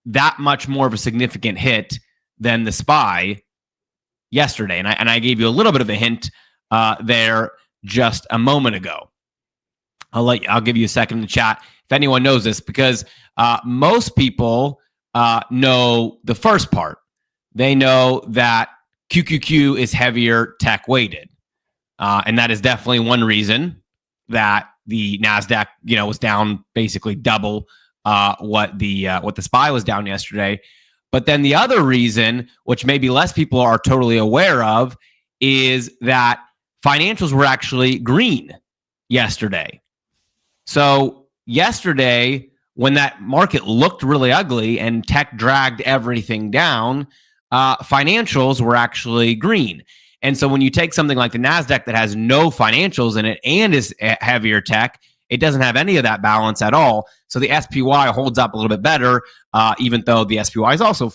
that much more of a significant hit than the SPY yesterday. And I gave you a little bit of a hint there just a moment ago. I'll give you a second to chat if anyone knows this, because most people know the first part. They know that QQQ is heavier tech weighted. And that is definitely one reason that the NASDAQ, was down basically double what the SPY was down yesterday. But then the other reason, which maybe less people are totally aware of, is that financials were actually green yesterday. So yesterday, when that market looked really ugly and tech dragged everything down, financials were actually green. And so when you take something like the NASDAQ that has no financials in it and is heavier tech, it doesn't have any of that balance at all. So the SPY holds up a little bit better, even though the SPY is also,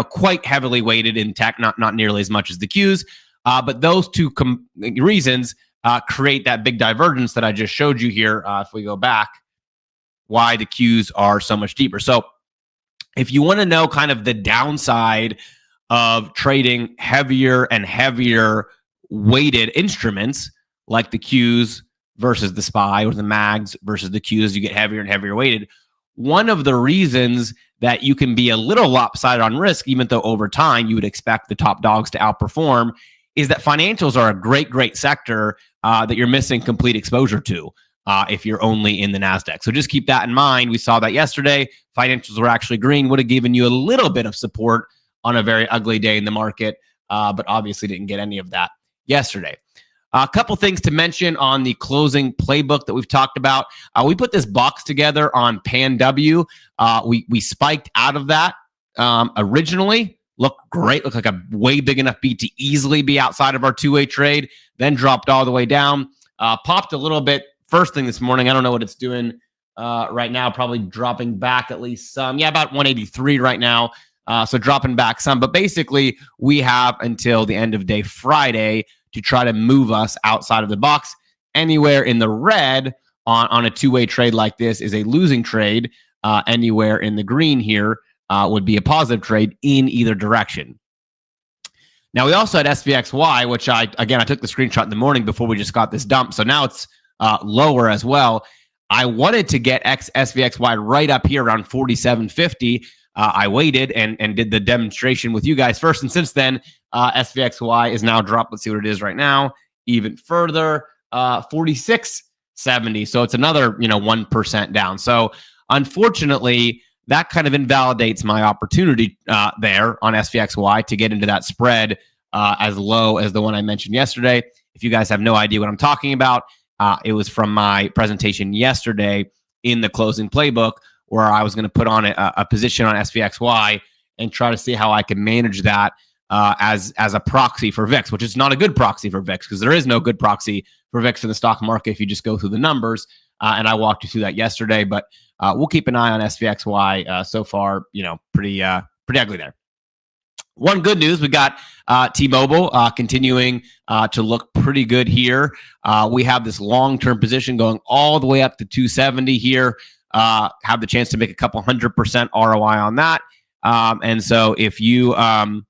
quite heavily weighted in tech, not nearly as much as the Qs. But those two reasons create that big divergence that I just showed you here. If we go back, why the Qs are so much deeper. So if you want to know kind of the downside of trading heavier and heavier weighted instruments like the Qs versus the SPY, or the MAGs versus the Qs, you get heavier and heavier weighted. One of the reasons that you can be a little lopsided on risk, even though over time you would expect the top dogs to outperform, is that financials are a great sector that you're missing complete exposure to if you're only in the NASDAQ. So just keep that in mind. We saw that yesterday. Financials were actually green, would have given you a little bit of support on a very ugly day in the market, but obviously didn't get any of that yesterday. A couple things to mention on the closing playbook that we've talked about. We put this box together on PanW. We spiked out of that originally. Looked great. Looked like a way big enough beat to easily be outside of our two-way trade. Then dropped all the way down. Popped a little bit first thing this morning. I don't know what it's doing right now. Probably dropping back at least some. Yeah, about 183 right now. So dropping back some. But basically, we have until the end of day Friday to try to move us outside of the box. Anywhere in the red on a two-way trade like this is a losing trade. Anywhere in the green here would be a positive trade in either direction. Now, we also had SVXY, which I took the screenshot in the morning before we just got this dump. So now it's lower as well. I wanted to get SVXY right up here around 47.50. I waited and did the demonstration with you guys first. And since then, SVXY is now dropped. Let's see what it is right now. Even further, 46.70. So it's another, 1% down. So unfortunately, that kind of invalidates my opportunity there on SVXY to get into that spread as low as the one I mentioned yesterday. If you guys have no idea what I'm talking about, it was from my presentation yesterday in the closing playbook, where I was going to put on a position on SVXY and try to see how I can manage that as a proxy for VIX, which is not a good proxy for VIX, because there is no good proxy for VIX in the stock market if you just go through the numbers. And I walked you through that yesterday, but we'll keep an eye on SVXY. So far, pretty ugly there. One good news, we got T-Mobile continuing to look pretty good here. We have this long-term position going all the way up to 270 here. Have the chance to make a couple 100% ROI on that. And so if you have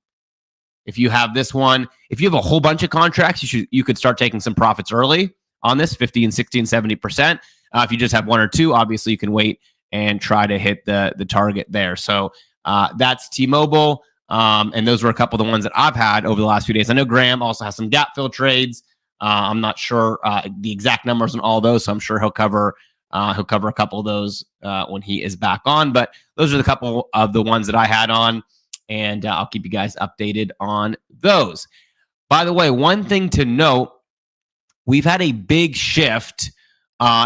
this one, if you have a whole bunch of contracts, you could start taking some profits early on this, 50 and 60 and 70%. If you just have one or two, obviously you can wait and try to hit the target there. So that's T-Mobile. And those were a couple of the ones that I've had over the last few days. I know Graham also has some gap fill trades. I'm not sure the exact numbers on all those, so I'm sure he'll cover a couple of those when he is back on. But those are the couple of the ones that I had on, and I'll keep you guys updated on those. By the way, one thing to note, we've had a big shift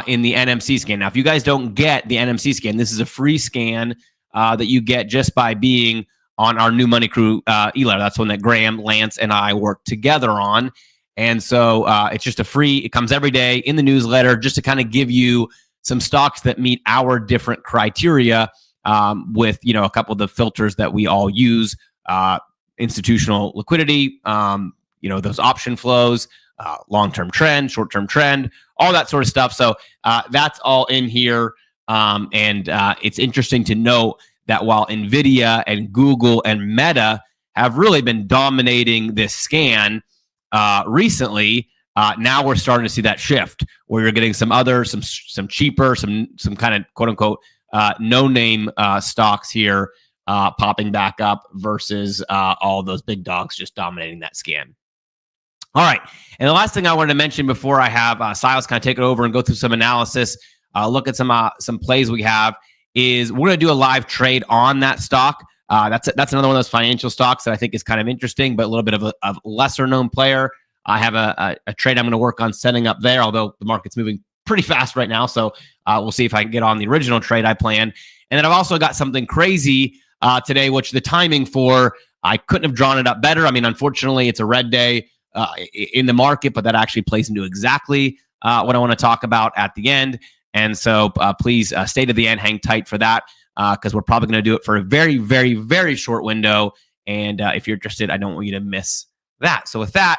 in the NMC scan. Now, if you guys don't get the NMC scan, this is a free scan that you get just by being on our new Money Crew e-letter. That's one that Graham, Lance, and I work together on. And so it's just it comes every day in the newsletter just to kind of give you some stocks that meet our different criteria with, a couple of the filters that we all use, institutional liquidity, those option flows, long-term trend, short-term trend, all that sort of stuff. So that's all in here. And it's interesting to note that while NVIDIA and Google and Meta have really been dominating this scan recently, now we're starting to see that shift where you're getting some cheaper, some kind of quote unquote no-name stocks here popping back up versus all those big dogs just dominating that scan. All right. And the last thing I wanted to mention before I have Silas kind of take it over and go through some analysis, look at some plays we have, is we're going to do a live trade on that stock. That's another one of those financial stocks that I think is kind of interesting, but a little bit of a lesser known player. I have a trade I'm going to work on setting up there, although the market's moving pretty fast right now. So we'll see if I can get on the original trade I planned. And then I've also got something crazy today, which the timing for, I couldn't have drawn it up better. I mean, unfortunately, it's a red day in the market, but that actually plays into exactly what I want to talk about at the end. And so please stay to the end, hang tight for that, because we're probably going to do it for a very, very, very short window. And if you're interested, I don't want you to miss that. So with that,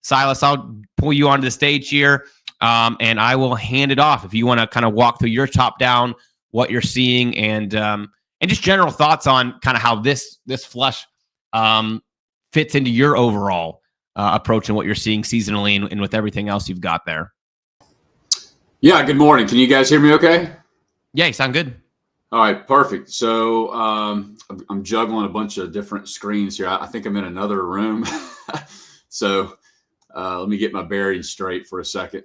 Silas, I'll pull you onto the stage here, and I will hand it off if you want to kind of walk through your top down, what you're seeing, and just general thoughts on kind of how this flush fits into your overall approach and what you're seeing seasonally and with everything else you've got there. Yeah, good morning. Can you guys hear me okay? Yeah, you sound good. All right, perfect. So I'm juggling a bunch of different screens here. I think I'm in another room. So let me get my bearings straight for a second.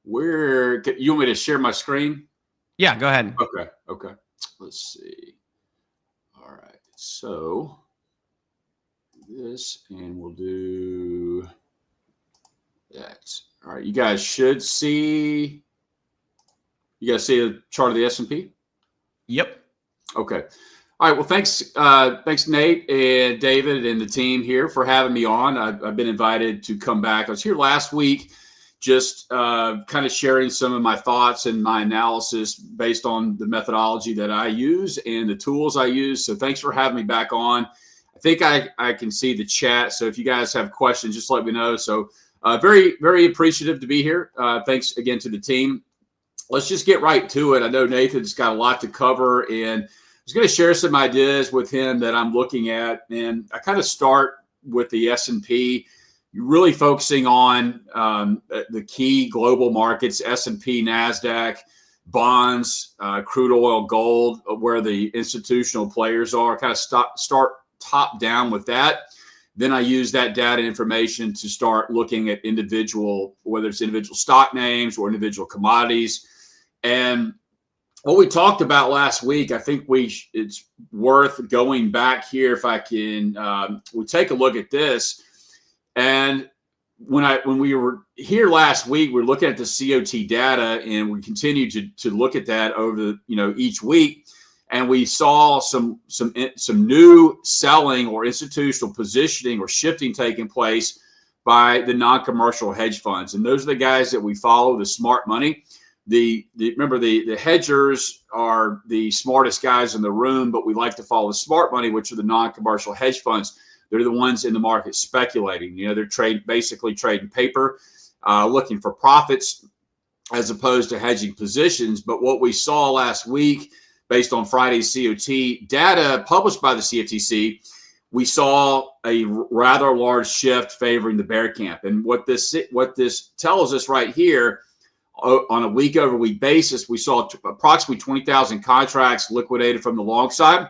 You want me to share my screen? Yeah, go ahead. Okay. Let's see. All right. So this, and we'll do that. All right. You guys see a chart of the S&P? Yep. Okay. All right. Well, thanks, Nate and David and the team here for having me on. I've been invited to come back. I was here last week, just kind of sharing some of my thoughts and my analysis based on the methodology that I use and the tools I use. So thanks for having me back on. I think I can see the chat. So if you guys have questions, just let me know. So very, very appreciative to be here. Thanks again to the team. Let's just get right to it. I know Nathan's got a lot to cover, and I was going to share some ideas with him that I'm looking at. And I kind of start with the S&P, really focusing on the key global markets, S&P, NASDAQ, bonds, crude oil, gold, where the institutional players are, kind of start top down with that. Then I use that data information to start looking at whether it's individual stock names or individual commodities. And what we talked about last week, I think it's worth going back here if I can. We take a look at this. And when we were here last week, we were looking at the COT data, and we continue to look at that over each week. And we saw some new selling or institutional positioning or shifting taking place by the non-commercial hedge funds. And those are the guys that we follow, the smart money. Remember, the hedgers are the smartest guys in the room, but we like to follow the smart money, which are the non-commercial hedge funds. They're the ones in the market speculating. They're basically trading paper, looking for profits as opposed to hedging positions. But what we saw last week, based on Friday's COT data published by the CFTC, we saw a rather large shift favoring the bear camp. And what this tells us right here, on a week-over-week basis, we saw approximately 20,000 contracts liquidated from the long side.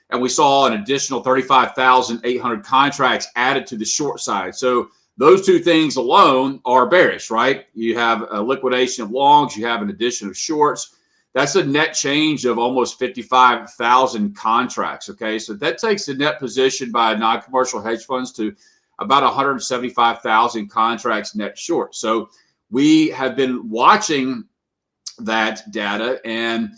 And we saw an additional 35,800 contracts added to the short side. So those two things alone are bearish, right? You have a liquidation of longs, you have an addition of shorts. That's a net change of almost 55,000 contracts, okay? So that takes the net position by non-commercial hedge funds to about 175,000 contracts net short. So we have been watching that data, and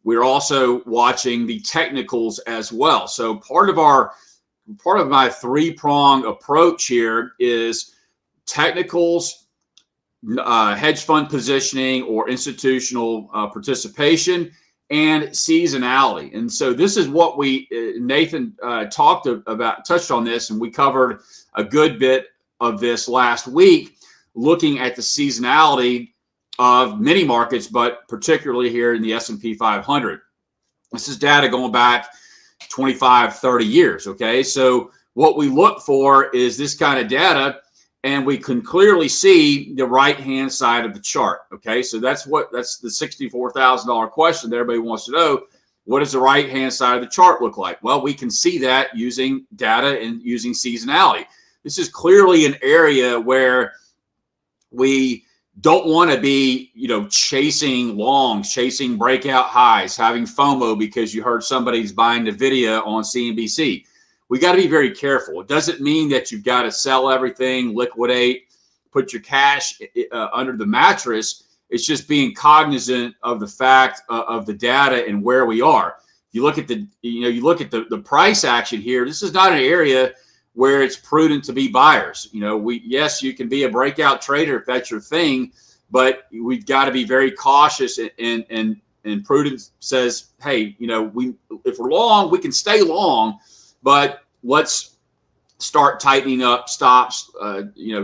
we're also watching the technicals as well. So part of my three-prong approach here is technicals, hedge fund positioning or institutional participation, and seasonality. And so this is what Nathan touched on this, and we covered a good bit of this last week, looking at the seasonality of many markets, but particularly here in the S&P 500. This is data going back 25, 30 years. Okay. So what we look for is this kind of data, and we can clearly see the right-hand side of the chart. Okay. So that's the $64,000 question that everybody wants to know. What does the right-hand side of the chart look like? Well, we can see that using data and using seasonality. This is clearly an area where we don't want to be, chasing longs, chasing breakout highs, having FOMO because you heard somebody's buying the video on CNBC. We got to be very careful. It doesn't mean that you've got to sell everything, liquidate, put your cash under the mattress. It's just being cognizant of the fact of the data and where we are. You look at the price action here. This is not an area where it's prudent to be buyers. Yes, you can be a breakout trader if that's your thing, but we've got to be very cautious. And prudence says, hey, if we're long, we can stay long, but let's start tightening up stops.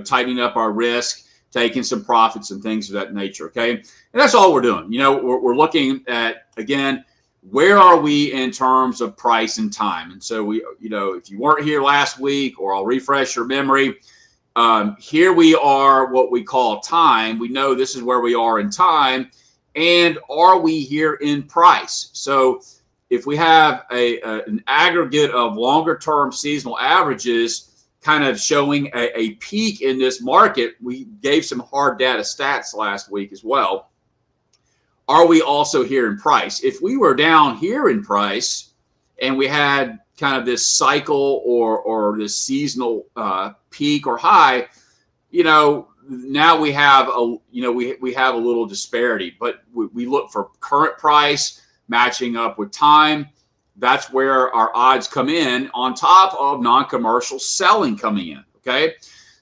Tightening up our risk, taking some profits and things of that nature. Okay, and that's all we're doing. We're looking at, again, where are we in terms of price and time? And so if you weren't here last week, or I'll refresh your memory, here we are, what we call time. We know this is where we are in time, and are we here in price? So if we have an aggregate of longer term seasonal averages kind of showing a peak in this market, we gave some hard data stats last week as well. Are we also here in price? If we were down here in price and we had kind of this cycle or this seasonal peak or high, now we have we have a little disparity. But we look for current price matching up with time. That's where our odds come in, on top of non-commercial selling coming in. Okay.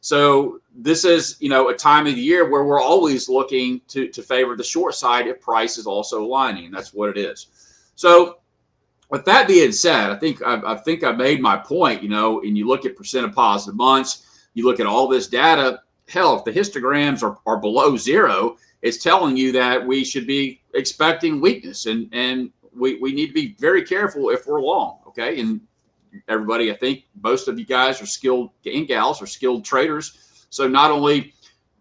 So this is, a time of the year where we're always looking to favor the short side if price is also aligning. And that's what it is. So with that being said, I think I made my point, and you look at percent of positive months, you look at all this data. Hell, if the histograms are below zero, it's telling you that we should be expecting weakness, and we need to be very careful if we're long. Okay. And everybody, I think most of you guys are skilled, and gals are skilled traders. So not only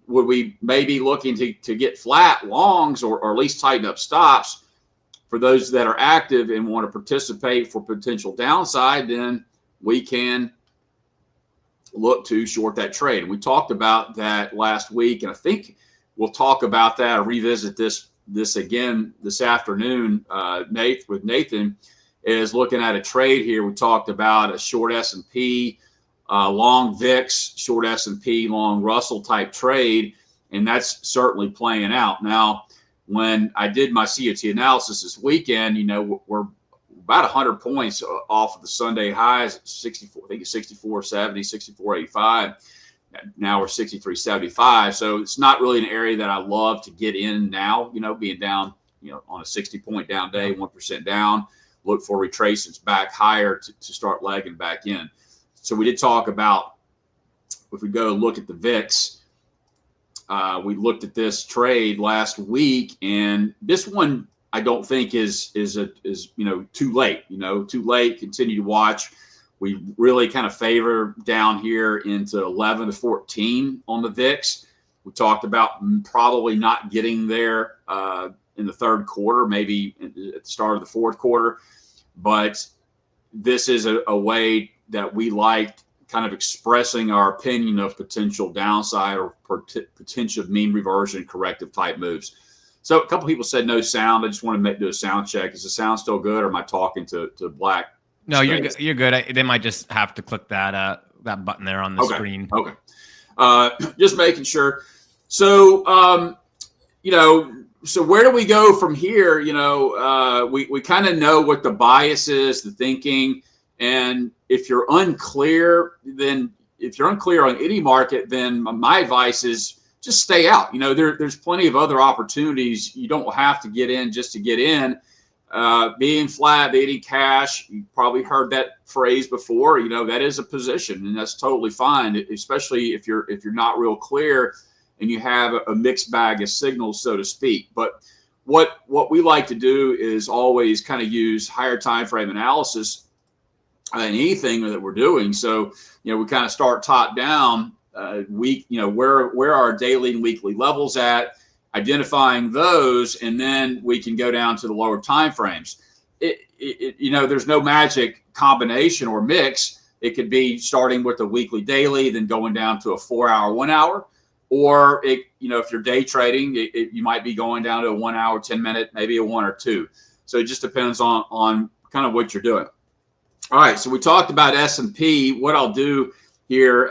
would we maybe looking to get flat longs or at least tighten up stops for those that are active and want to participate for potential downside, then we can look to short that trade. And we talked about that last week, and I think we'll talk about that or revisit this again this afternoon. Nathan is looking at a trade here. We talked about a short S&P, long VIX, short S&P, long Russell type trade, and that's certainly playing out. Now, when I did my COT analysis this weekend, we're about 100 points off of the Sunday highs at 64. I think it's 64.70, 64.85. Now we're 63.75. So it's not really an area that I love to get in now, being down, on a 60-point down day, 1% down. Look for retracements back higher to start lagging back in. So we did talk about, if we go look at the VIX, we looked at this trade last week, and this one I don't think is too late. Too late. Continue to watch. We really kind of favor down here into 11 to 14 on the VIX. We talked about probably not getting there in the third quarter, maybe at the start of the fourth quarter. But this is a way that we like kind of expressing our opinion of potential downside or potential mean reversion corrective type moves. So a couple people said no sound. I just want to do a sound check. Is the sound still good, or am I talking to black? No, you're good. They might just have to click that button there on the screen. Okay. Just making sure. So, so where do we go from here? We kind of know what the bias is, the thinking. And if you're unclear on any market, then my advice is just stay out. There's plenty of other opportunities. You don't have to get in just to get in. Being flat, being cash, you probably heard that phrase before. That is a position, and that's totally fine, especially if you're not real clear and you have a mixed bag of signals, so to speak. But what we like to do is always kind of use higher time frame analysis in anything that we're doing. So, we kind of start top down, week, where our daily and weekly levels at, identifying those, and then we can go down to the lower time frames. There's no magic combination or mix. It could be starting with a weekly daily, then going down to a 4-hour, 1 hour, or if you're day trading, you might be going down to a 1 hour, 10-minute, maybe a 1 or 2. So it just depends on kind of what you're doing. All right, so we talked about S&P. What I'll do here,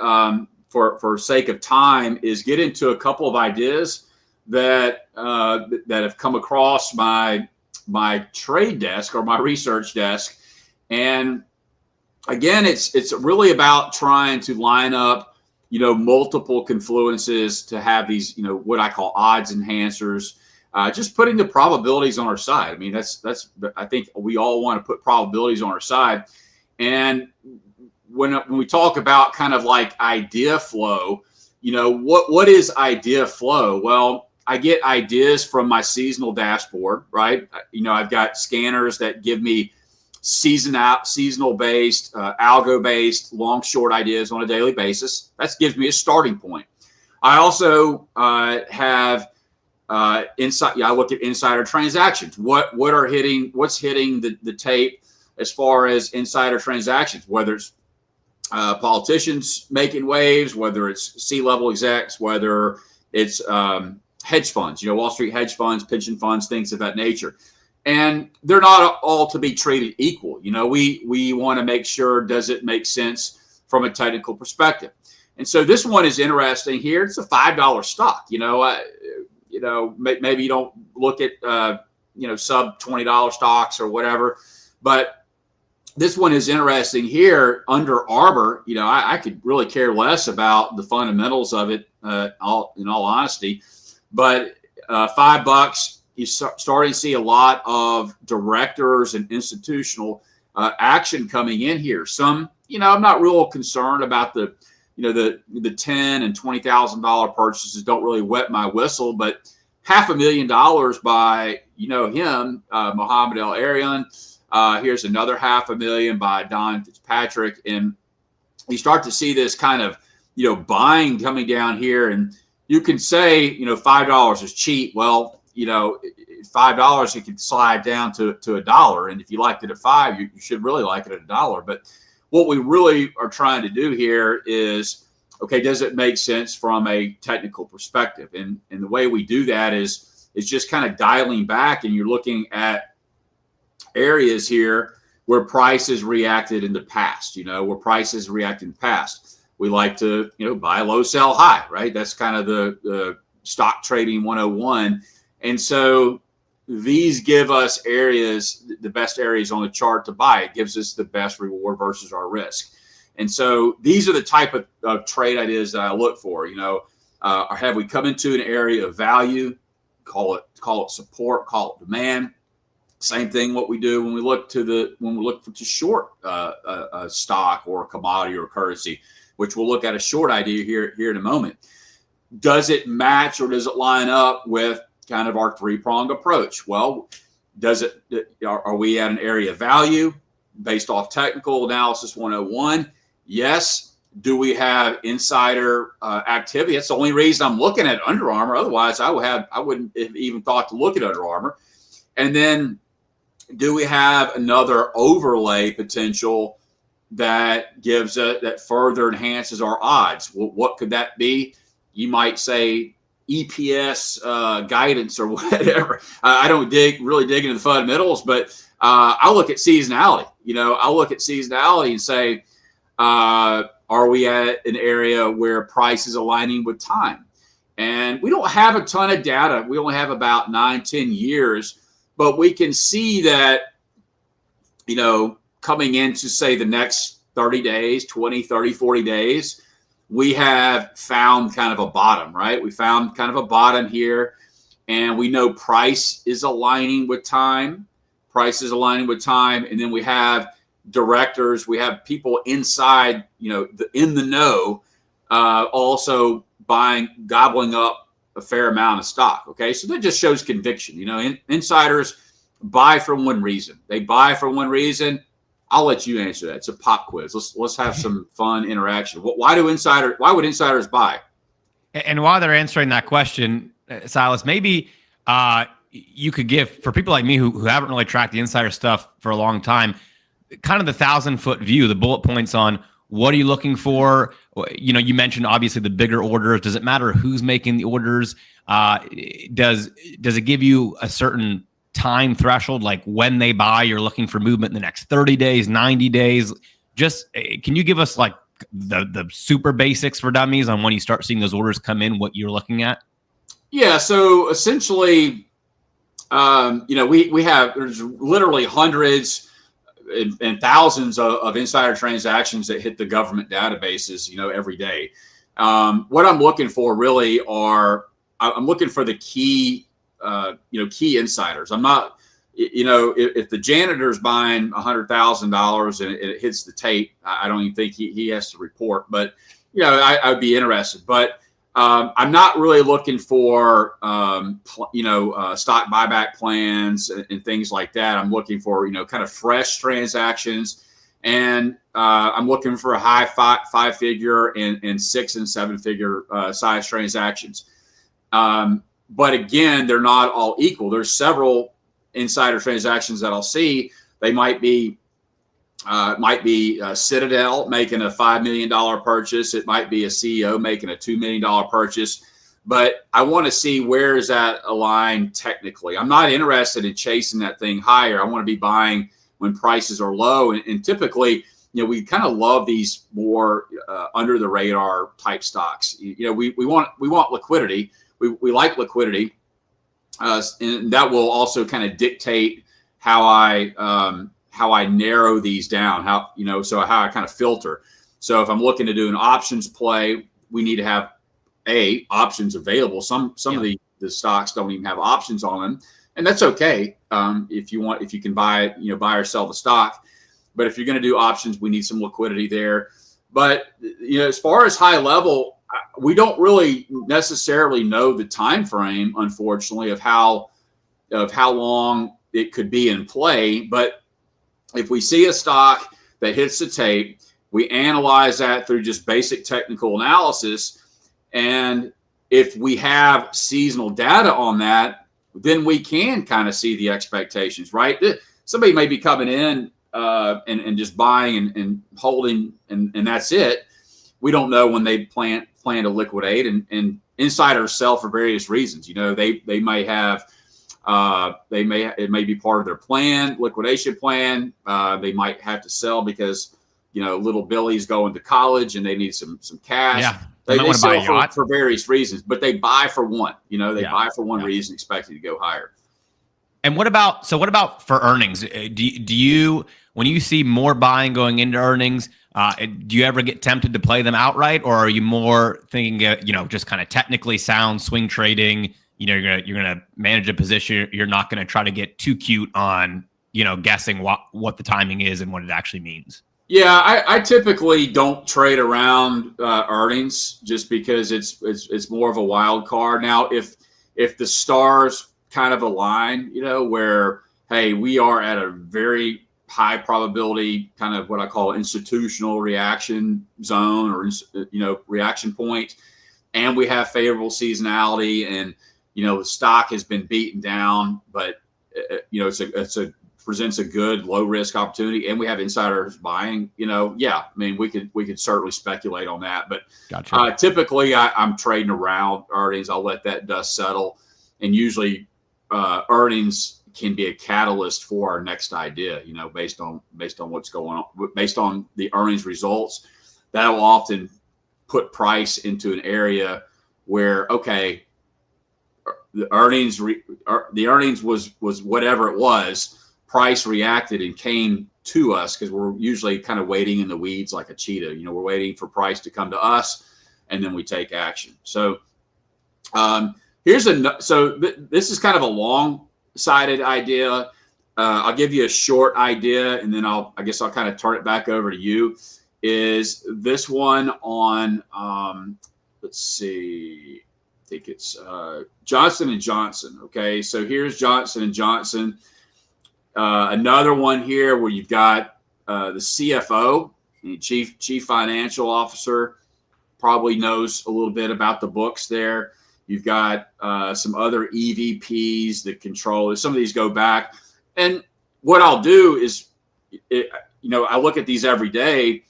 for sake of time, is get into a couple of ideas that have come across my trade desk or my research desk. And again, it's really about trying to line up, multiple confluences to have these, what I call odds enhancers, just putting the probabilities on our side. I mean, I think we all want to put probabilities on our side. And when we talk about kind of like idea flow, what is idea flow? Well, I get ideas from my seasonal dashboard, right? I've got scanners that give me seasonal based, algo based, long short ideas on a daily basis. That gives me a starting point. I also have inside. I look at insider transactions. What's hitting the tape as far as insider transactions, whether it's politicians making waves, whether it's C-level execs, whether it's hedge funds, Wall Street hedge funds, pension funds, things of that nature. And they're not all to be treated equal. We want to make sure, does it make sense from a technical perspective? And so this one is interesting here. It's a $5 stock. Maybe you don't look at sub $20 stocks or whatever, but this one is interesting here. Under Armour, I could really care less about the fundamentals of it, in all honesty. But $5, you're starting to see a lot of directors and institutional action coming in here. Some, I'm not real concerned about the $10,000 and $20,000 purchases. Don't really wet my whistle, but $500,000 by him, Mohamed El Arian. Here's another $500,000 by Don Fitzpatrick, and you start to see this kind of buying coming down here, and you can say $5 is cheap. Well, $5 it could slide down to $1, and if you liked it at $5, you should really like it at $1. But what we really are trying to do here is, okay, does it make sense from a technical perspective? And the way we do that is just kind of dialing back, and you're looking at areas here where prices reacted in the past. Where prices react in the past. We like to buy low, sell high, right? That's kind of the stock trading 101. And so these give us areas, the best areas on the chart to buy. It gives us the best reward versus our risk. And so these are the type of trade ideas that I look for. Have we come into an area of value? Call it support, call it demand. Same thing what we do when we look to short a stock or a commodity or a currency, which we'll look at a short idea here in a moment. Does it match or does it line up with kind of our three-pronged approach? Well, are we at an area of value based off technical analysis 101? Yes. Do we have insider activity? That's the only reason I'm looking at Under Armour. Otherwise, I wouldn't have even thought to look at Under Armour. And then, do we have another overlay potential that gives that further enhances our odds? What could that be? You might say EPS guidance or whatever. I don't really dig into the fundamentals, but I look at seasonality. I look at seasonality and say, are we at an area where price is aligning with time? And we don't have a ton of data. We only have about 9-10 years, but we can see that, coming into, say, the next 30 days, 20, 30, 40 days, we have found kind of a bottom, right? We found kind of a bottom here, and we know price is aligning with time. Price is aligning with time, and then we have directors, we have people inside, in the know, also gobbling up a fair amount of stock. Okay, so that just shows conviction. Insiders buy for one reason. They buy for one reason. I'll let you answer that. It's a pop quiz. Let's have some fun interaction. Why would insiders buy? And while they're answering that question, Silas, maybe you could give, for people like me who haven't really tracked the insider stuff for a long time, kind of the 1,000-foot view, the bullet points on what are you looking for. You mentioned obviously the bigger orders. Does it matter who's making the orders? Does it give you a certain time threshold, like when they buy, you're looking for movement in the next 30 days, 90 days? Just can you give us like the super basics for dummies on when you start seeing those orders come in, what you're looking at? Yeah. So essentially, there's literally hundreds and thousands of insider transactions that hit the government databases, every day. What I'm looking for really I'm looking for the key insiders. I'm not, if the janitor's buying $100,000 and it hits the tape, I don't even think he has to report, but I'd be interested. But I'm not really looking for stock buyback plans and things like that. I'm looking for kind of fresh transactions, and I'm looking for a high five figure and 6 and 7 figure size transactions. But again, they're not all equal. There's several insider transactions that I'll see. They might be Citadel making a $5 million purchase. It might be a CEO making a $2 million purchase. But I want to see where is that aligned technically. I'm not interested in chasing that thing higher. I want to be buying when prices are low. And typically, we kind of love these more under the radar type stocks. We want liquidity. We like liquidity, and that will also kind of dictate how I narrow these down, how I kind of filter. So if I'm looking to do an options play, we need to have options available. Some of the stocks don't even have options on them, and that's okay. If you can buy or sell the stock. But if you're going to do options, we need some liquidity there. But as far as high level, we don't really necessarily know the time frame, unfortunately, of how long it could be in play. But if we see a stock that hits the tape, we analyze that through just basic technical analysis. And if we have seasonal data on that, then we can kind of see the expectations, right? Somebody may be coming in and just buying and holding, and that's it. We don't know when they plan to liquidate, and insiders sell for various reasons. They may have it may be part of their liquidation plan. They might have to sell because little Billy's going to college and they need some cash. Yeah, they sell for various reasons, but they buy for one. Buy for one reason, expecting to go higher. And what about for earnings? Do you, when you see more buying going into earnings, do you ever get tempted to play them outright, or are you more thinking, just kind of technically sound swing trading? You're gonna manage a position. You're not gonna try to get too cute on guessing what the timing is and what it actually means. Yeah, I typically don't trade around earnings just because it's more of a wild card. Now, if the stars kind of align, where, hey, we are at a very high probability, kind of what I call institutional reaction zone, or reaction point, and we have favorable seasonality, and the stock has been beaten down, but presents a good low risk opportunity, and we have insiders buying. We could certainly speculate on that, but gotcha. Typically I'm trading around earnings. I'll let that dust settle, and usually earnings can be a catalyst for our next idea. Based on what's going on, based on the earnings results, that will often put price into an area where, okay, the earnings was whatever it was. Price reacted and came to us, because we're usually kind of waiting in the weeds like a cheetah. We're waiting for price to come to us, and then we take action. So this is kind of a long-sided idea. I'll give you a short idea, and then I'll kind of turn it back over to you. Is this one on? Let's see. think it's Johnson and Johnson. Okay, so here's Johnson and Johnson. Another one here where you've got the CFO, the chief financial officer, probably knows a little bit about the books there. You've got some other EVPs that control. Some of these go back, and what I'll do is, I look at these every day.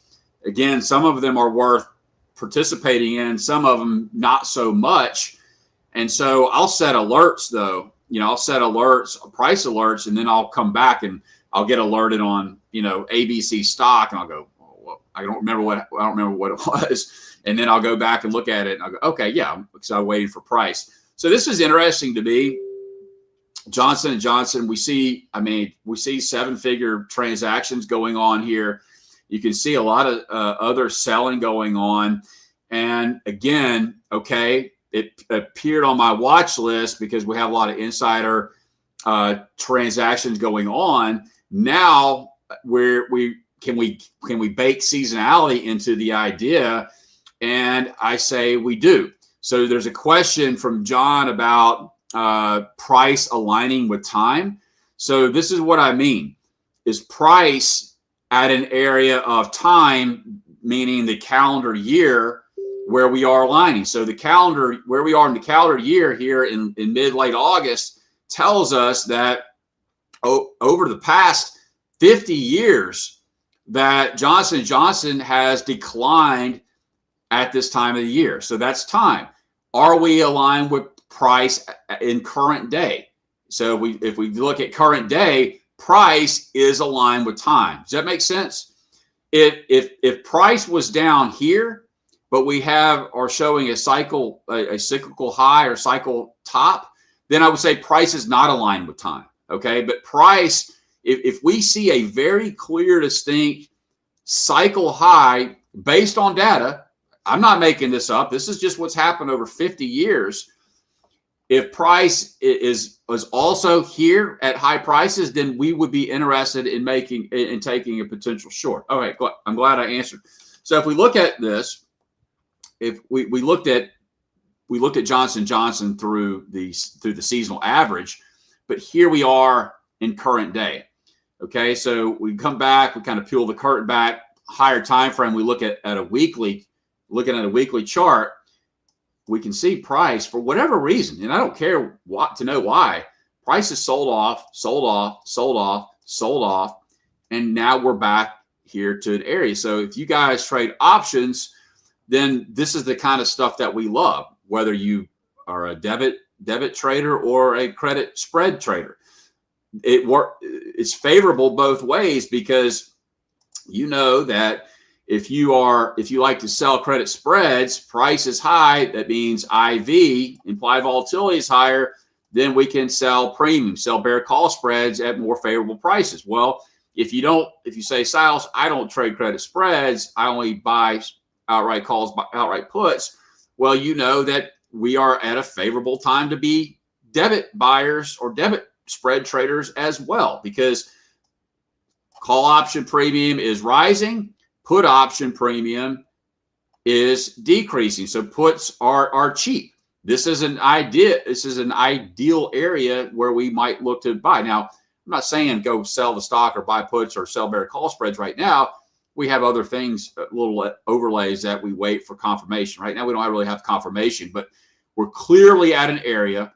Again, some of them are worth participating in, some of them not so much. And so I'll set alerts though. I'll set alerts, price alerts, and then I'll come back and I'll get alerted on, ABC stock, and I'll go, oh, well, I don't remember what it was. And then I'll go back and look at it and I'll go, okay, yeah, because I'm waiting for price. So this is interesting to me. Johnson & Johnson, we see 7-figure transactions going on here. You can see a lot of other selling going on. And again, okay, it appeared on my watch list because we have a lot of insider transactions going on. Now, can we bake seasonality into the idea? And I say we do. So there's a question from John about price aligning with time. So this is what I mean. Is price at an area of time, meaning the calendar year, where we are aligning? So the calendar, where we are in the calendar year here in mid-late August, tells us that over the past 50 years that Johnson & Johnson has declined at this time of the year. So that's time. Are we aligned with price in current day? So if we look at current day, price is aligned with time. Does that make sense? If price was down here, but we are showing a cyclical high or cycle top, then I would say price is not aligned with time. Okay, but price, if we see a very clear, distinct cycle high based on data, I'm not making this up. This is just what's happened over 50 years. If price is also here at high prices, then we would be interested in taking a potential short. All right, I'm glad I answered. So if we look at this, if we looked at Johnson & Johnson through the seasonal average, but here we are in current day. Okay, so we come back, we kind of peel the curtain back, higher time frame. We look at a weekly chart. We can see price, for whatever reason, and I don't care to know why, price is sold off, and now we're back here to an area. So if you guys trade options, then this is the kind of stuff that we love, whether you are a debit trader or a credit spread trader. It's favorable both ways, because you know that if you like to sell credit spreads, price is high. That means IV, implied volatility, is higher. Then we can sell premium, sell bear call spreads at more favorable prices. Well, if you say, Silas, I don't trade credit spreads, I only buy outright calls, outright puts. Well, you know that we are at a favorable time to be debit buyers or debit spread traders as well, because call option premium is rising. Put option premium is decreasing. So puts are cheap. This is an ideal area where we might look to buy. Now, I'm not saying go sell the stock or buy puts or sell bear call spreads right now. We have other things, little overlays that we wait for confirmation. Right now, we don't really have confirmation, but we're clearly at an area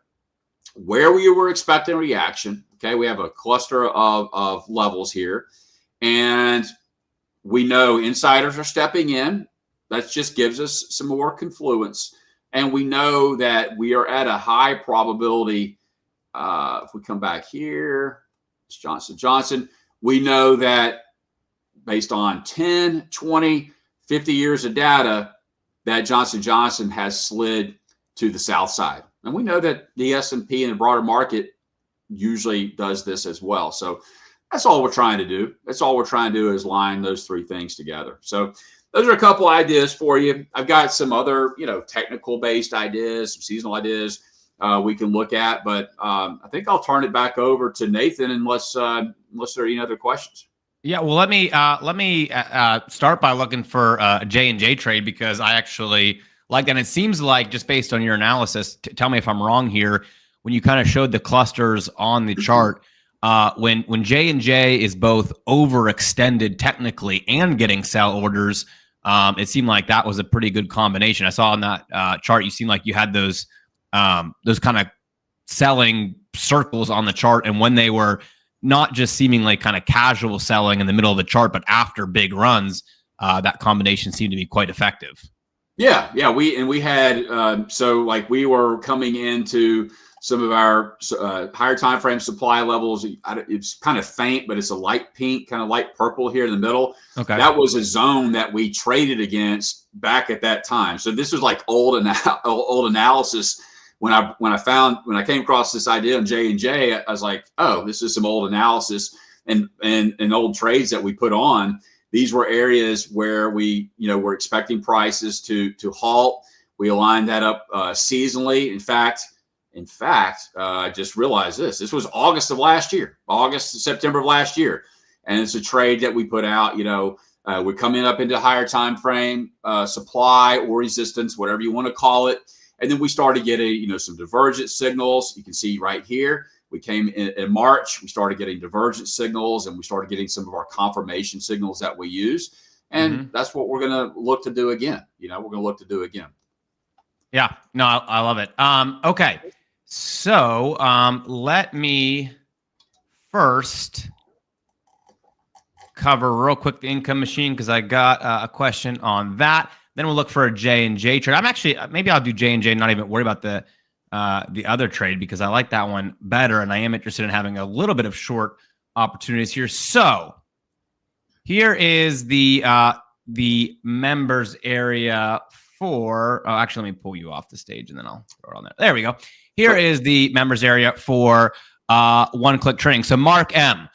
where we were expecting reaction. Okay, we have a cluster of levels here, and we know insiders are stepping in. That just gives us some more confluence. And we know that we are at a high probability. If we come back here, it's Johnson & Johnson. We know that based on 10, 20, 50 years of data, that Johnson & Johnson has slid to the south side. And we know that the S&P and the broader market usually does this as well. So that's all we're trying to do. That's all we're trying to do, is line those three things together. So those are a couple ideas for you. I've got some other, technical based ideas, some seasonal ideas we can look at, but I think I'll turn it back over to Nathan unless there are any other questions. Yeah, well, let me start by looking for a J&J trade, because I actually like that. And it seems like, just based on your analysis, tell me if I'm wrong here, when you kind of showed the clusters on the chart, when J&J is both overextended technically and getting sell orders, it seemed like that was a pretty good combination. I saw on that chart, you seemed like you had those kind of selling circles on the chart, and when they were not just seemingly kind of casual selling in the middle of the chart, but after big runs, that combination seemed to be quite effective. Yeah. We had so like we were coming into some of our higher time frame supply levels. It's kind of faint, but it's a light pink, kind of light purple here in the middle. Okay, that was a zone that we traded against back at that time. So this was like old analysis. When I came across this idea on J&J, I was like, oh, this is some old analysis and old trades that we put on. These were areas where we, were expecting prices to halt. We aligned that up seasonally. In fact, I just realized this. This was August of last year, August to September of last year, and it's a trade that we put out. We're coming up into higher time frame supply or resistance, whatever you want to call it. And then we started getting, some divergent signals. You can see right here, we came in March, we started getting divergent signals, and we started getting some of our confirmation signals that we use. And that's what we're going to look to do again. We're going to look to do again. Yeah, no, I love it. Okay. So let me first cover real quick the income machine, because I got a question on that. Then we'll look for a J&J trade. I'm actually, maybe I'll do J&J, not even worry about the other trade, because I like that one better, and I am interested in having a little bit of short opportunities here. So here is the members area for, actually, let me pull you off the stage and then I'll throw it on there. There we go. Here is the members area for one-click trading. So Mark M.,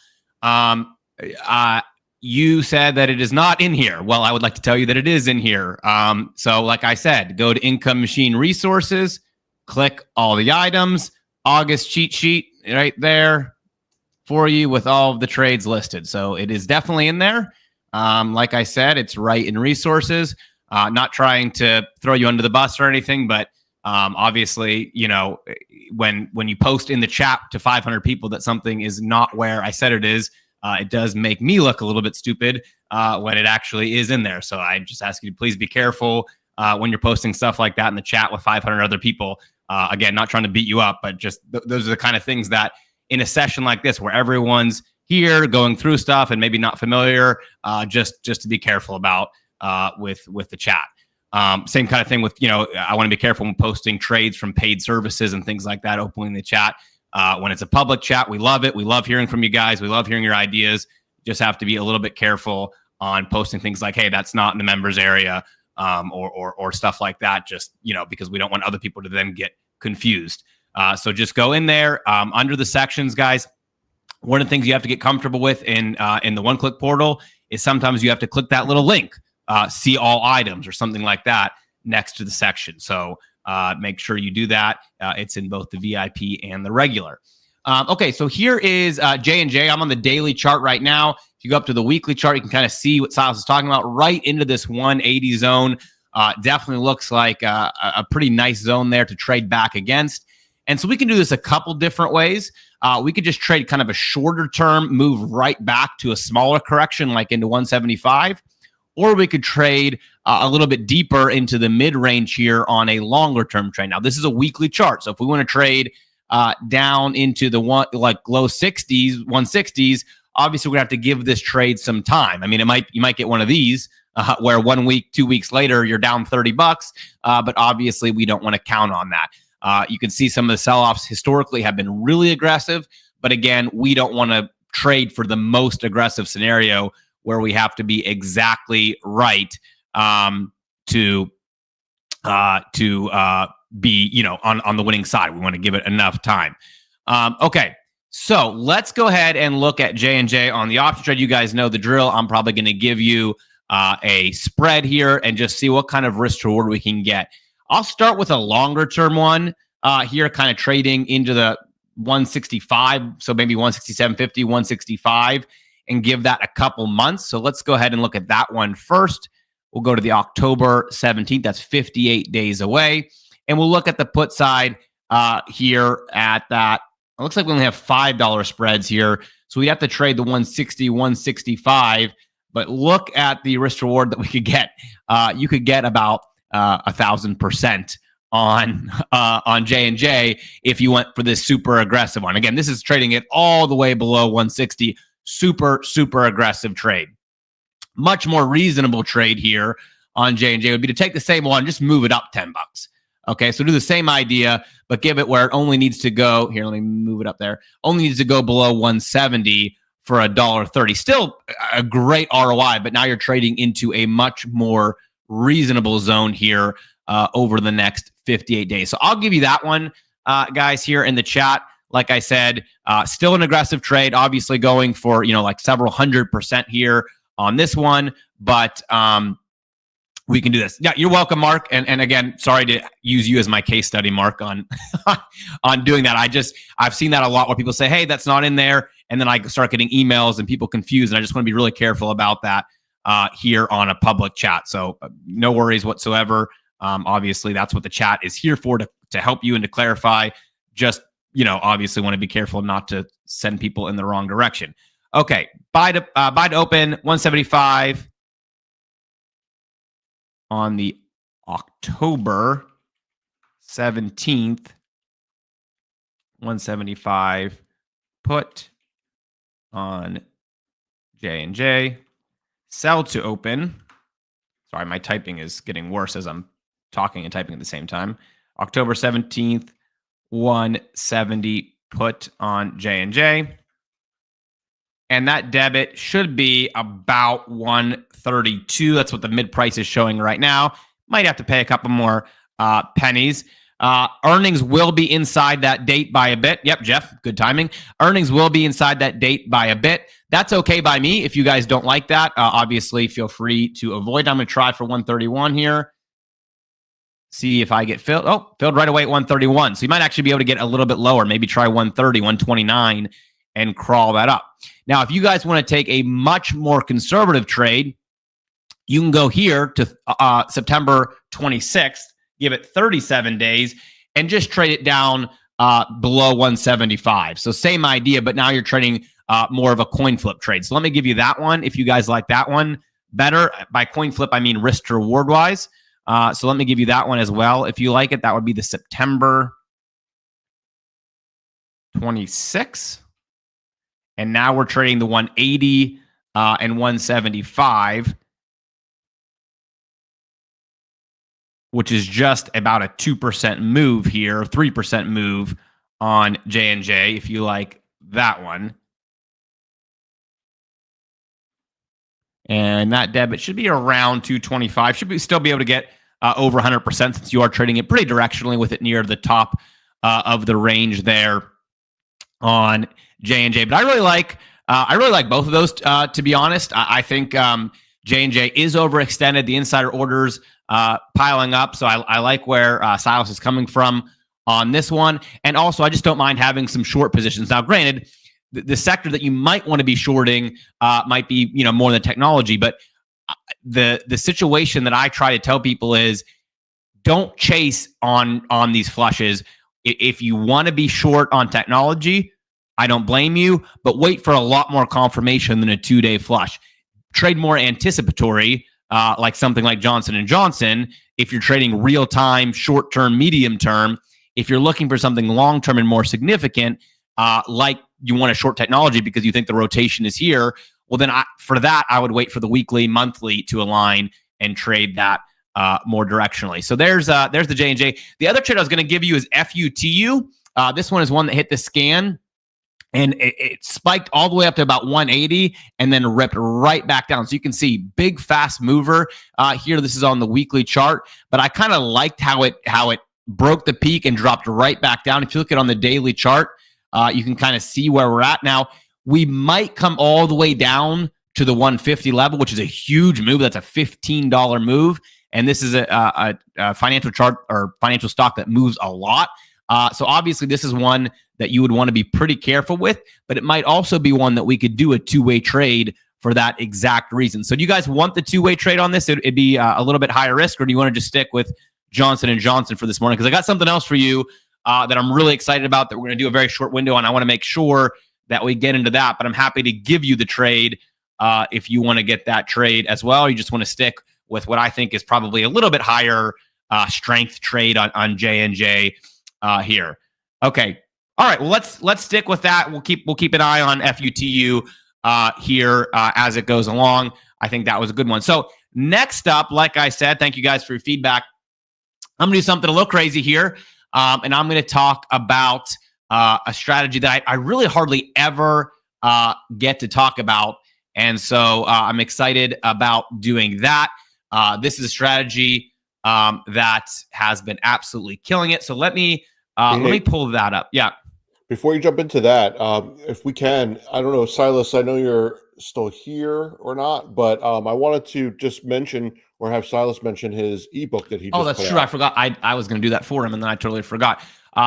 you said that it is not in here. Well, I would like to tell you that it is in here. So like I said, go to Income Machine Resources, click all the items, August cheat sheet right there for you with all of the trades listed. So it is definitely in there. Like I said, it's right in resources. Not trying to throw you under the bus or anything, but obviously, when you post in the chat to 500 people that something is not where I said it is, it does make me look a little bit stupid when it actually is in there. So I just ask you to please be careful when you're posting stuff like that in the chat with 500 other people. Again, not trying to beat you up, but just those are the kind of things that in a session like this, where everyone's here going through stuff and maybe not familiar, just to be careful about with the chat. Same kind of thing with, I want to be careful when posting trades from paid services and things like that, opening the chat. When it's a public chat, we love it. We love hearing from you guys. We love hearing your ideas. Just have to be a little bit careful on posting things like, hey, that's not in the members area, or stuff like that, just, because we don't want other people to then get confused. So just go in there under the sections, guys. One of the things you have to get comfortable with in the one-click portal is sometimes you have to click that little link, see all items or something like that next to the section. So make sure you do that. It's in both the VIP and the regular. Okay, so here is J&J. I'm on the daily chart right now. If you go up to the weekly chart, you can kind of see what Silas is talking about right into this 180 zone. Definitely looks like a pretty nice zone there to trade back against. And so we can do this a couple different ways. We could just trade kind of a shorter term, move right back to a smaller correction like into 175. Or we could trade a little bit deeper into the mid-range here on a longer-term trade. Now, this is a weekly chart. So if we want to trade down into the low 60s, 160s, obviously we're going to have to give this trade some time. I mean, you might get one of these where 1 week, 2 weeks later, you're down $30, but obviously we don't want to count on that. You can see some of the sell-offs historically have been really aggressive, but again, we don't want to trade for the most aggressive scenario where we have to be exactly right to be, on the winning side. We want to give it enough time. Okay, so let's go ahead and look at J&J on the option trade. You guys know the drill. I'm probably going to give you a spread here and just see what kind of risk reward we can get. I'll start with a longer term one here, kind of trading into the 165, so maybe 167.50, 165. And give that a couple months. So let's go ahead and look at that one first. We'll go to the October 17th. That's 58 days away. And we'll look at the put side here at that. It looks like we only have $5 spreads here. So we'd have to trade the 160, 165. But look at the risk reward that we could get. You could get about 1,000% on J&J if you went for this super aggressive one. Again, this is trading it all the way below 160. Super aggressive trade. Much more reasonable trade here on J&J would be to take the same one, just move it up $10. Okay, so do the same idea, but give it where it only needs to go. Here, let me move it up there. Only needs to go below 170 for $1.30. Still a great ROI, but now you're trading into a much more reasonable zone here over the next 58 days. So I'll give you that one, guys, here in the chat. Like I said, still an aggressive trade, obviously going for, like several 100% here on this one, but we can do this. Yeah, you're welcome, Mark. And again, sorry to use you as my case study, Mark, on on doing that. I've seen that a lot where people say, hey, that's not in there. And then I start getting emails and people confused. And I just want to be really careful about that here on a public chat. So no worries whatsoever. Obviously, that's what the chat is here for, to help you and to clarify. Just, obviously want to be careful not to send people in the wrong direction. Okay, buy to open 175 on the October 17th, 175 put on J&J. Sell to open. Sorry, my typing is getting worse as I'm talking and typing at the same time. October 17th, 170 put on J&J. And that debit should be about 132. That's what the mid price is showing right now. Might have to pay a couple more pennies. Earnings will be inside that date by a bit. Yep, Jeff, good timing. Earnings will be inside that date by a bit. That's okay by me. If you guys don't like that, obviously feel free to avoid. I'm going to try for 131 here. See if I get filled. Oh, filled right away at 131. So you might actually be able to get a little bit lower. Maybe try 130, 129 and crawl that up. Now, if you guys want to take a much more conservative trade, you can go here to September 26th, give it 37 days, and just trade it down below 175. So same idea, but now you're trading more of a coin flip trade. So let me give you that one if you guys like that one better. By coin flip, I mean risk to reward wise. So let me give you that one as well. If you like it, that would be the September 26th. And now we're trading the 180 and 175, which is just about a 2% move here, 3% move on J&J, if you like that one. And that debit should be around 225. Still be able to get over 100% since you are trading it pretty directionally with it near the top of the range there on J&J. But I really like both of those, to be honest. I think J&J is overextended. The insider orders piling up. So I like where Silas is coming from on this one. And also, I just don't mind having some short positions. Now, granted, the sector that you might want to be shorting might be, more than technology. But the situation that I try to tell people is don't chase on these flushes. If you want to be short on technology, I don't blame you, but wait for a lot more confirmation than a 2-day flush. Trade more anticipatory, like something like Johnson & Johnson. If you're trading real-time, short-term, medium-term, if you're looking for something long-term and more significant, like you want a short technology because you think the rotation is here, well, then for that, I would wait for the weekly, monthly to align and trade that more directionally. So there's the J&J. The other trade I was going to give you is FUTU. This one is one that hit the scan. And it spiked all the way up to about 180 and then ripped right back down. So you can see big, fast mover here. This is on the weekly chart, but I kind of liked how it broke the peak and dropped right back down. If you look at it on the daily chart, you can kind of see where we're at now. We might come all the way down to the 150 level, which is a huge move. That's a $15 move. And this is a financial chart or financial stock that moves a lot. So obviously this is one that you would want to be pretty careful with, but it might also be one that we could do a two-way trade for that exact reason. So do you guys want the two-way trade on this? It'd be a little bit higher risk, or do you want to just stick with Johnson & Johnson for this morning? Because I got something else for you that I'm really excited about that we're going to do a very short window on. I want to make sure that we get into that, but I'm happy to give you the trade if you want to get that trade as well. You just want to stick with what I think is probably a little bit higher strength trade on J&J here. Okay. All right. Well, let's stick with that. We'll keep an eye on FUTU here as it goes along. I think that was a good one. So next up, like I said, thank you guys for your feedback. I'm going to do something a little crazy here, and I'm going to talk about a strategy that I really hardly ever get to talk about, and so I'm excited about doing that. This is a strategy that has been absolutely killing it. So let me pull that up. Yeah. Before you jump into that, if we can, I don't know, Silas, I know you're still here or not, but I wanted to just mention or have Silas mention his ebook that he just that's put true. out. I forgot. I was going to do that for him, and then I totally forgot.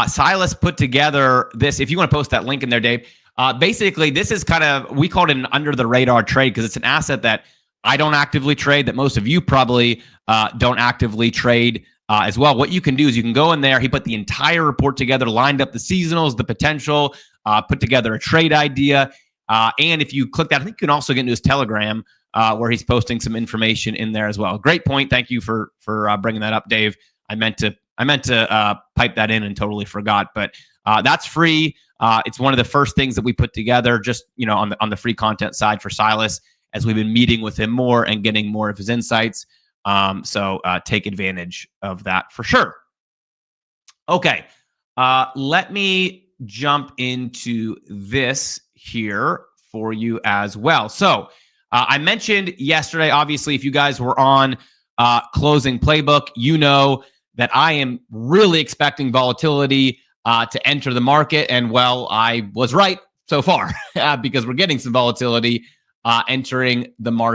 Silas put together this. If you want to post that link in there, Dave. Basically, this is kind of, we called it an under the radar trade because it's an asset that I don't actively trade, that most of you probably don't actively trade as well. What you can do is you can go in there. He put the entire report together, lined up the seasonals, the potential, put together a trade idea. And if you click that, I think you can also get into his Telegram where he's posting some information in there as well. Great point. Thank you for bringing that up, Dave. I meant to pipe that in and totally forgot, but that's free. It's one of the first things that we put together, just on the free content side for Silas, as we've been meeting with him more and getting more of his insights. So take advantage of that for sure. Okay, let me jump into this here for you as well. So I mentioned yesterday, obviously, if you guys were on Closing Playbook, you know that I am really expecting volatility to enter the market. And well, I was right so far because we're getting some volatility entering the market.